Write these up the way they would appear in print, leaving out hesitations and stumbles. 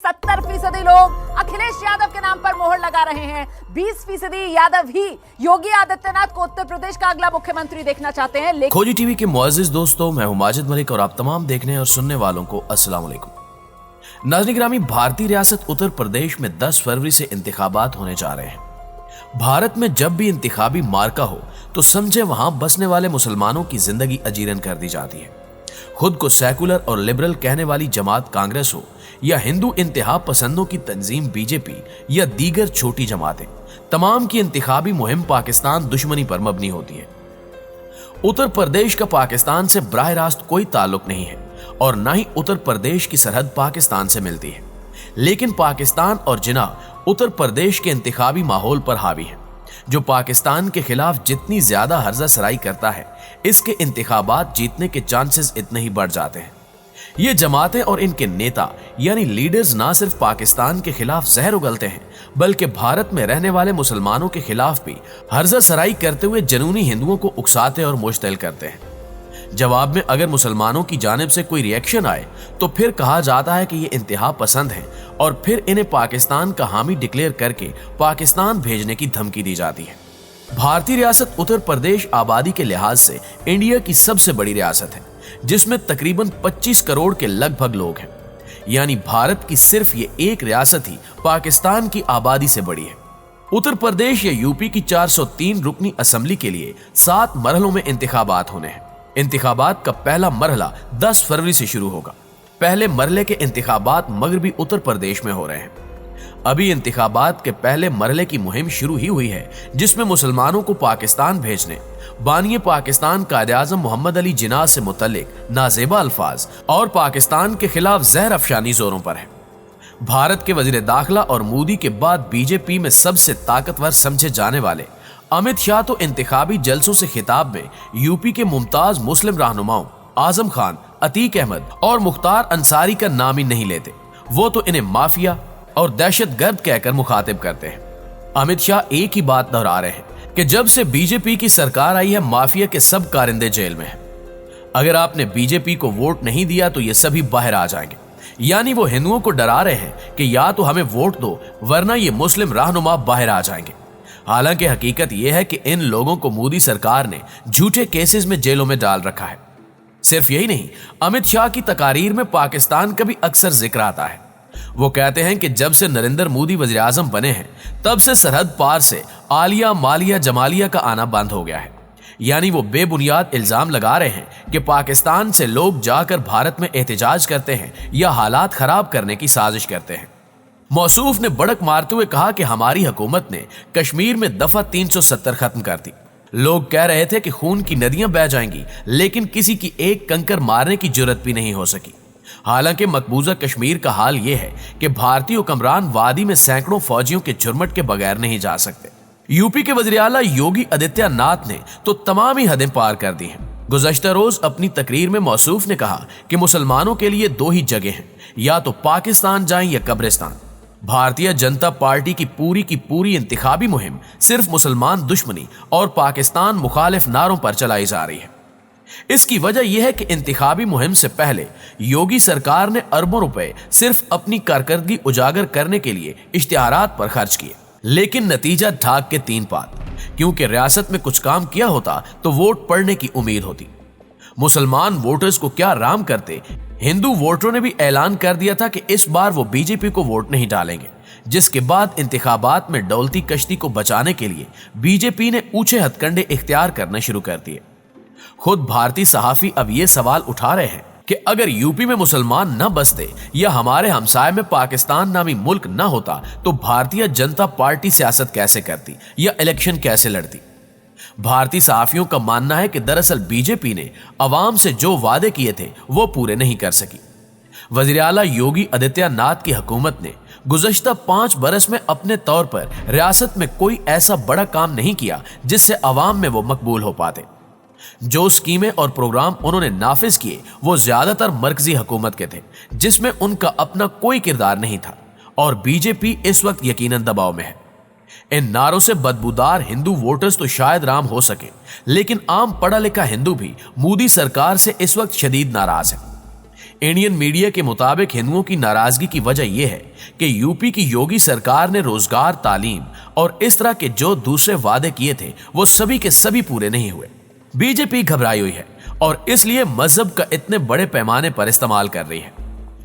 70% लोग अखिलेश यादव के नाम पर मोहर लगा रहे हैं। 20% यादव ही योगी आदित्यनाथ को उत्तर प्रदेश का अगला मुख्यमंत्री देखना चाहते हैं। खोजी टीवी के मुअज़्ज़िज़ दोस्तों, मैं हूं माजिद मलिक और आप तमाम देखने और सुनने वालों को अस्सलाम वालेकुम। नाज़रीन गिरामी, भारतीय रियासत उत्तर प्रदेश में 10 फरवरी से इंतखाबात होने जा रहे हैं। भारत में जब भी इंतखाबी मार्का हो तो समझे वहां बसने वाले मुसलमानों की जिंदगी अजीरन कर दी जाती है। खुद को सेकुलर और लिबरल कहने वाली जमात कांग्रेस हो या हिंदू इंतहा पसंदों की तंजीम बीजेपी या दीगर छोटी जमातें, तमाम की इंतखाबी मुहिम पाकिस्तान दुश्मनी पर मबनी होती है। उत्तर प्रदेश का पाकिस्तान से बराह रास्त कोई ताल्लुक नहीं है और न ही उत्तर प्रदेश की सरहद पाकिस्तान से मिलती है, लेकिन पाकिस्तान और जिनाह उत्तर प्रदेश के इंतखाबी माहौल पर हावी है, जो पाकिस्तान के खिलाफ जितनी ज्यादा हर्जा सराई करता है, इसके इंतखाबात जीतने के चांसेस इतने ही बढ़ जाते हैं। ये जमातें और इनके नेता यानी लीडर्स ना सिर्फ पाकिस्तान के खिलाफ जहर उगलते हैं, बल्कि भारत में रहने वाले मुसलमानों के खिलाफ भी हर्जा सराई करते हुए जनूनी हिंदुओं को उकसाते और मुश्तिल करते हैं। जवाब में अगर मुसलमानों की जानिब से कोई रिएक्शन आए तो फिर कहा जाता है कि ये इंतहा पसंद है और फिर इन्हें पाकिस्तान का हामी डिक्लेयर करके पाकिस्तान भेजने की धमकी दी जाती है। भारतीय रियासत उत्तर प्रदेश आबादी के लिहाज से इंडिया की सबसे बड़ी रियासत है, जिसमें तकरीबन 25 करोड़ के लगभग लोग हैं। यानी भारत की सिर्फ ये एक रियासत ही पाकिस्तान की आबादी से बड़ी है। उत्तर प्रदेश या यूपी की 403 रुकनी असेंबली के लिए 7 मरहलों में इंतखाबात होने हैं। इंतखाबात का पहला मरहला 10 फरवरी से शुरू होगा। पहले मरहले के इंतखाबात मगरबी उत्तर प्रदेश में हो रहे हैं। अभी इंतखाबात के पहले मरहले की मुहिम शुरू ही हुई है, जिसमें मुसलमानों को पाकिस्तान भेजने बानिए पाकिस्तान कायद-ए-आज़म मोहम्मद अली जिन्ना से मुतल्लिक नाजेबा अल्फाज और पाकिस्तान के खिलाफ जहर अफशानी जोरों पर है। भारत के वजीर दाखिला और मोदी के बाद बीजेपी में सबसे ताकतवर समझे जाने वाले अमित शाह तो इंतखाबी जलसों से खिताब में यूपी के मुमताज मुस्लिम रहनुमाओं आजम खान, अतीक अहमद और मुख्तार अंसारी का नाम ही नहीं लेते। वो तो इन्हें माफिया और दहशतगर्द कहकर मुखातिब करते हैं। अमित शाह एक ही बात दोहरा रहे हैं कि जब से बीजेपी की सरकार आई है, माफिया के सब कारिंदे जेल में हैं। अगर आपने बीजेपी को वोट नहीं दिया तो ये सभी बाहर आ जाएंगे। यानी वो हिंदुओं को डरा रहे हैं कि या तो हमें वोट दो वरना ये मुस्लिम रहनुमा बाहर आ जाएंगे। हालांकि हकीकत यह है कि इन लोगों को मोदी सरकार ने झूठे केसेस में जेलों में डाल रखा है। सिर्फ यही नहीं, अमित शाह की तकारीर में पाकिस्तान का भी अक्सर जिक्र आता है। वो कहते हैं कि जब से नरेंद्र मोदी वज़ीर आज़म बने हैं, तब से सरहद पार से आलिया, मालिया, जमालिया का आना बंद हो गया है। यानी वो बेबुनियाद इल्जाम लगा रहे हैं कि पाकिस्तान से लोग जाकर भारत में एहतजाज करते हैं या हालात खराब करने की साजिश करते हैं। मौसूफ ने बड़क मारते हुए कहा कि हमारी हुकूमत ने कश्मीर में दफा 370 खत्म कर दी। लोग कह रहे थे कि खून की नदियां बह जाएंगी, लेकिन किसी की एक कंकर मारने की जुर्रत भी नहीं हो सकी। हालांकि मकबूजा कश्मीर का हाल यह है कि भारतीय हुक्मरान वादी में सैकड़ों फौजियों के झुरमट के बगैर नहीं जा सकते। यूपी के वज़ीर आला योगी आदित्यनाथ ने तो तमाम ही हदें पार कर दी हैं। गुज़श्ता रोज अपनी तकरीर में मौसूफ ने कहा कि मुसलमानों के लिए 2 ही जगह हैं, या तो पाकिस्तान जाएं या कब्रिस्तान। भारतीय जनता पार्टी की पूरी इंतखाबी मुहिम सिर्फ मुसलमान दुश्मनी और पाकिस्तान मुखालिफ नारों पर चलाई जा रही है। इसकी वजह यह है कि इंतखाबी मुहिम से पहले योगी सरकार ने अरबों रुपए सिर्फ अपनी कारकर्दगी उजागर करने के लिए इश्तिहारात पर खर्च किए, लेकिन नतीजा ढाक के 3 पात। क्योंकि रियासत में कुछ काम किया होता तो वोट पड़ने की उम्मीद होती। मुसलमान वोटर्स को क्या राम करते, हिंदू वोटरों ने भी ऐलान कर दिया था कि इस बार वो बीजेपी को वोट नहीं डालेंगे, जिसके बाद इंतखाबात में डोलती कश्ती को बचाने के लिए बीजेपी ने ऊंचे हथकंडे इख्तियार करना शुरू कर दिए। खुद भारतीय सहाफी अब ये सवाल उठा रहे हैं कि अगर यूपी में मुसलमान न बसते या हमारे हमसाये में पाकिस्तान नामी मुल्क न होता तो भारतीय जनता पार्टी सियासत कैसे करती या इलेक्शन कैसे लड़ती। भारतीय सहाफियों का मानना है कि दरअसल बीजेपी ने अवाम से जो वादे किए थे वो पूरे नहीं कर सकी। वज़ीर आला योगी आदित्यनाथ की हुकूमत ने गुज़श्ता 5 बरस में अपने तौर पर रियासत में कोई ऐसा बड़ा काम नहीं किया जिससे अवाम में वो मकबूल हो पाते। जो स्कीमें और प्रोग्राम उन्होंने नाफिज किए वो ज्यादातर मरकजी हुकूमत के थे, जिसमें उनका अपना कोई किरदार नहीं था, और बीजेपी इस वक्त यकीनन दबाव में है। इन नारों से बदबूदार हिंदू वोटर्स तो शायद राम हो सके, लेकिन आम पढ़ा लिखा हिंदू भी मोदी सरकार से इस वक्त शदीद नाराज है। इंडियन मीडिया के मुताबिक हिंदुओं की नाराजगी की वजह यह है कि यूपी की योगी सरकार ने रोजगार, तालीम और इस तरह के जो दूसरे वादे किए थे वो सभी के सभी पूरे नहीं हुए। बीजेपी घबराई हुई है और इसलिए मजहब का इतने बड़े पैमाने पर इस्तेमाल कर रही है।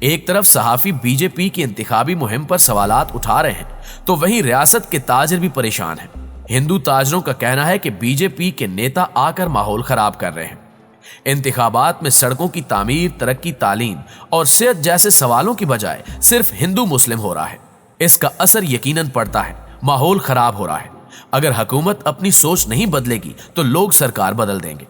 एक तरफ सहाफी बीजेपी की इंतखाबी मुहिम पर सवालात उठा रहे हैं तो वहीं रियासत के ताजिर भी परेशान हैं। हिंदू ताजरों का कहना है कि बीजेपी के नेता आकर माहौल खराब कर रहे हैं। इंतखाबात में सड़कों की तामीर, तरक्की, तालीम और सेहत जैसे सवालों की बजाय सिर्फ हिंदू मुस्लिम हो रहा है। इसका असर यकीनन पड़ता है, माहौल खराब हो रहा है। अगर हुकूमत अपनी सोच नहीं बदलेगी तो लोग सरकार बदल देंगे।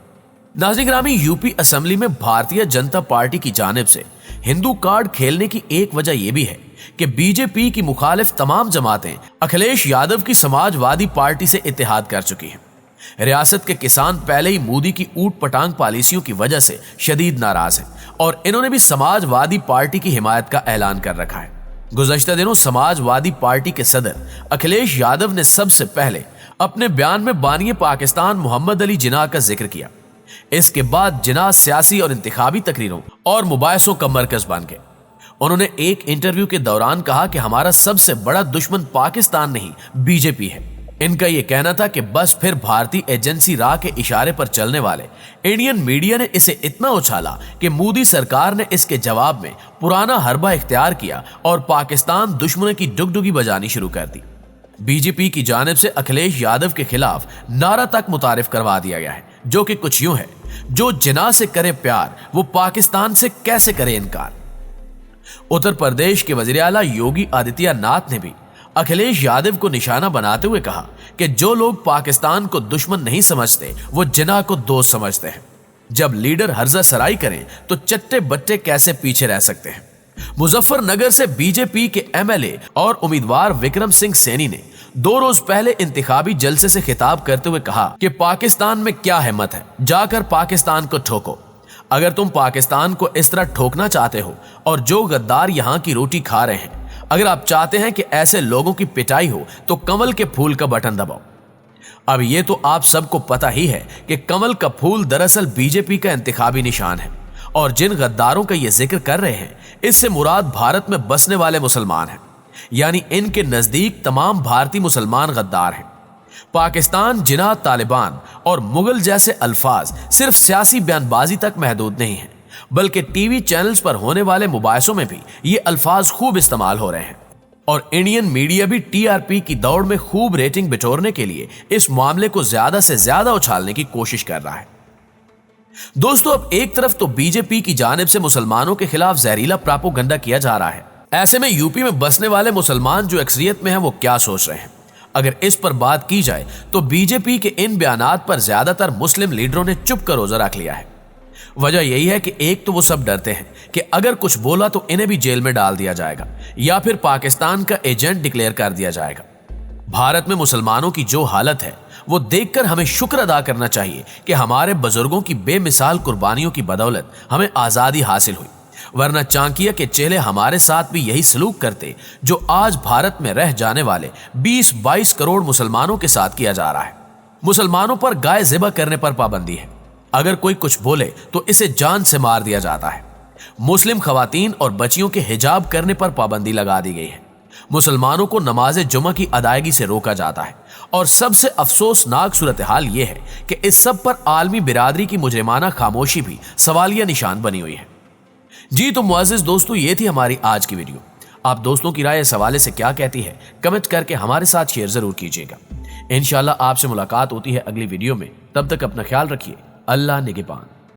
नाज़रीन ग्रामी, यूपी असेंबली में भारतीय जनता पार्टी की जानिब से हिंदू कार्ड खेलने की एक वजह यह भी है कि बीजेपी की मुखालिफ तमाम जमातें अखिलेश यादव की समाजवादी पार्टी से इत्तेहाद कर चुकी हैं। रियासत के किसान पहले ही मोदी की ऊट पटांग पॉलिसियों की वजह से शदीद नाराज हैं और इन्होंने भी समाजवादी पार्टी की हिमायत का ऐलान कर रखा है। गुज़श्ता दिनों समाजवादी पार्टी के सदर अखिलेश यादव ने सबसे पहले अपने बयान में बानी पाकिस्तान मोहम्मद अली जिन्ना का जिक्र किया। इसके बाद जिन्ना सियासी और इंतखाबी तकरीरों और मुबाहिसों का मरकज बन गए। उन्होंने एक इंटरव्यू के दौरान कहा कि हमारा सबसे बड़ा दुश्मन पाकिस्तान नहीं बीजेपी है। इनका यह कहना था कि बस फिर भारतीय एजेंसी राह के इशारे पर चलने वाले इंडियन मीडिया ने इसे इतना उछाला कि मोदी सरकार ने इसके जवाब में पुराना हरबा इख्तियार किया और पाकिस्तान दुश्मन की डुगडुगी बजानी शुरू कर दी। बीजेपी की जानिब से अखिलेश यादव के खिलाफ नारा तक मुतारिफ करवा दिया गया है, जो कि कुछ यूं है, जो जिन्ना से करे प्यार वो पाकिस्तान से कैसे करे इनकार। उत्तर प्रदेश के वजीर आला योगी आदित्यनाथ ने भी अखिलेश यादव को निशाना बनाते हुए कहा कि जो लोग पाकिस्तान को दुश्मन नहीं समझते वो जिन्ना को दोस्त समझते हैं। जब लीडर हर्जा सराई करें तो चट्टे बट्टे कैसे पीछे रह सकते हैं। मुजफ्फरनगर से बीजेपी के एमएलए और उम्मीदवार विक्रम सिंह सैनी ने 2 रोज पहले इंतखाबी जलसे से खिताब करते हुए कहा कि पाकिस्तान में क्या हिम्मत है, जाकर पाकिस्तान को ठोको। अगर तुम पाकिस्तान को इस तरह ठोकना चाहते हो और जो गद्दार यहाँ की रोटी खा रहे हैं, अगर आप चाहते हैं कि ऐसे लोगों की पिटाई हो तो कमल के फूल का बटन दबाओ। अब ये तो आप सबको पता ही है कि कमल का फूल दरअसल बीजेपी का इंतखाबी निशान है और जिन गद्दारों का ये जिक्र कर रहे हैं इससे मुराद भारत में बसने वाले मुसलमान हैं, यानी इनके नजदीक तमाम भारतीय मुसलमान गद्दार हैं। पाकिस्तान, जिन्ना, तालिबान और मुगल जैसे अल्फाज सिर्फ सियासी बयानबाजी तक महदूद नहीं है, बल्कि टीवी चैनल्स पर होने वाले मुबाहिसों में भी ये अल्फाज खूब इस्तेमाल हो रहे हैं और इंडियन मीडिया भी टीआरपी की दौड़ में खूब रेटिंग बिटोरने के लिए इस मामले को ज्यादा से ज्यादा उछालने की कोशिश कर रहा है। दोस्तों, अब एक तरफ तो बीजेपी की जानिब से मुसलमानों के खिलाफ जहरीला प्रोपेगेंडा किया जा रहा है। ऐसे में यूपी में बसने वाले मुसलमान जो अक्सरियत में हैं वो क्या सोच रहे हैं? अगर इस पर बात की जाए तो बीजेपी के इन बयानात पर ज्यादातर मुस्लिम लीडरों ने चुप कर रोजा रख लिया है। वजह यही है कि एक तो वो सब डरते हैं कि अगर कुछ बोला तो इन्हें भी जेल में डाल दिया जाएगा या फिर पाकिस्तान का एजेंट डिक्लेयर कर दिया जाएगा। भारत में मुसलमानों की जो हालत है वो देखकर हमें शुक्र अदा करना चाहिए कि हमारे बुजुर्गों की बेमिसाल कुर्बानियों की बदौलत हमें आजादी हासिल हुई, वरना चाणक्य के चेले हमारे साथ भी यही सलूक करते जो आज भारत में रह जाने वाले 20-22 करोड़ मुसलमानों के साथ किया जा रहा है। मुसलमानों पर गाय ज़िबा करने पर पाबंदी है। अगर कोई कुछ बोले तो इसे जान से मार दिया जाता है। मुस्लिम खवातीन और बच्चियों के हिजाब करने पर पाबंदी लगा दी गई है। मुसलमानों को नमाज जुमा की अदायगी से रोका जाता है और सबसे अफसोसनाक सूरत हाल यह है कि इस सब पर आलमी बिरादरी की मुजरिमाना खामोशी भी सवालिया निशान बनी हुई है। जी तो मुअज़्ज़िज़ दोस्तों, ये थी हमारी आज की वीडियो। आप दोस्तों की राय इस हवाले से क्या कहती है कमेंट करके हमारे साथ शेयर जरूर कीजिएगा। इंशाल्लाह आपसे मुलाकात होती है अगली वीडियो में। तब तक अपना ख्याल रखिए। अल्लाह निगहबान।